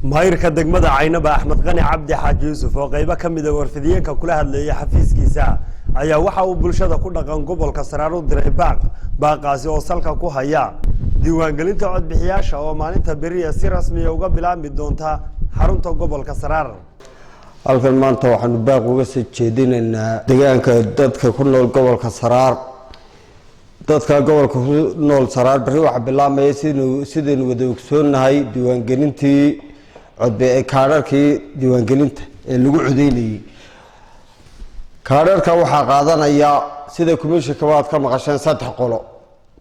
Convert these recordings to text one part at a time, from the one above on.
Maayirka degmada Caynaba Axmed Qani Cabdi Xaaji Yuusuf oo qayb ka mid ah warfidiyeenka kula hadlayay xafiiskiisa ayaa waxa uu bulshada ku dhaqan gobolka sarar u diray baaqaasi oo salka ku haya diiwaangelinta codbixiyaasha oo maalinta beriya si rasmi ah uga bilaabmi doonta xarunta gobolka sarar. halkan maanta waxaanu baaq uga soo jeedinaynaa deegaanka dadka ku nool gobolka sarar. dadka gobolka ku nool sarar bari waxa bilaabmay sidaynu wada ogsoonahay diiwaangelintii kaadharkii diiwaangelinta ee lagu codeynayay. kaadharka waxaa qaadanaya sida komishanka waad ka maqasheen 3 qolo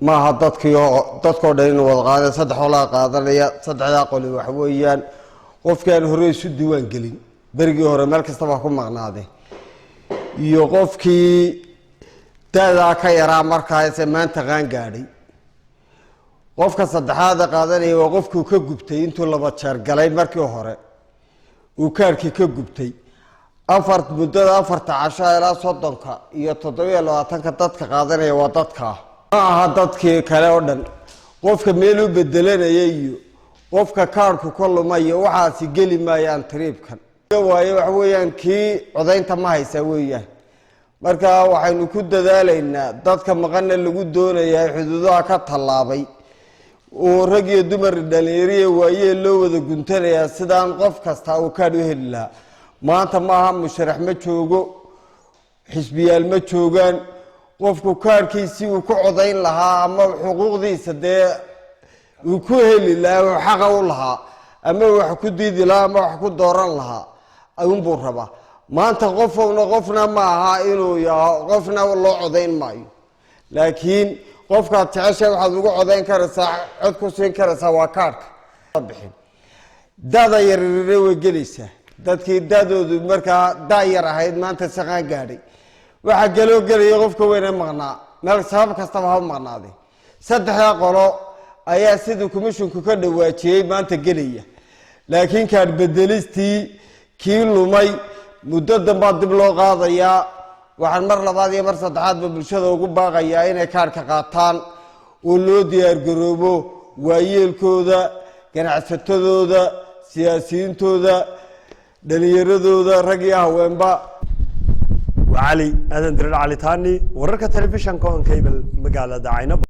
maaha dadkoo dhan inuu wada qaadanayo 3 qolo qaadanaya. 3 qolo waxa weeyaan qofkaan hore isu diiwaangelin berigii hore meel kasta ku maqnaaday iyo qofkii da'da ka yaraa markaas maanta qaan gaadhay. qofka saddexaad qaadanaya waa qofkii ka gubtay intuu laba jeer galay markii hore uu kaarkii ka gubtay muddada 4 casho ilaa 30 iyo 27 dadka qaadanaya waa dadka ma aha dadkii kale oo dhan. qofka meel u bedelanaya iyo qofka kaarku ka lumay waxaasi geli maayaan triibkan waayo wax weeyaan kii codaynta ma haysa weeyaan. marka waxaynu ku dadaalaynaa dadka maqana lagu doonayaa xuduudaha ka talaabay oo rag iyo dumar dhalinyaro waayee loo wada guntanayaa sidaan qof kasta uu ka heli lahaa. maanta maaha musharax ma joogo xisbiyaal ma joogaan qofku kaarkiisii uu ku codayn lahaa ama xuquuqdiisa dee uu ku heli lahaa xaq u lahaa ama wax ku diidi lahaa ama wax ku dooran lahaa ayuunbuu rabaa. maanta qofna ma aha inuu yahay qofna loo codayn maayo laakiin qofka jeceshay waxaad ugu codayn karaysaa cod ku siin karaysaa waa kaarka bixin. dada yaryar way gelaysaa dadkii dadoodu markaa daayar ahayd maanta saqaan gaadhay waxa galay qofka weyn maqnaa meel sabab kasta ha maqnaaday. 3 qolo ayaa sidoo komishanku ka dhawaajiyay maanta gelaya laakiin kaar bedelistii kii lumay muddo dambe dib loo qaadayaa. waxaan mar labaad iyo mar saddexaad bulshada ugu baaqayaa inay kaarka qaataan oo loo diyaar garoobo waayeelkooda ganacsatadooda siyaasiyiintooda dhalinyaradooda rag iyo haweenba. وعلي هذا diray علي ثاني wararka telefishanka on cable magaalada Caynaba.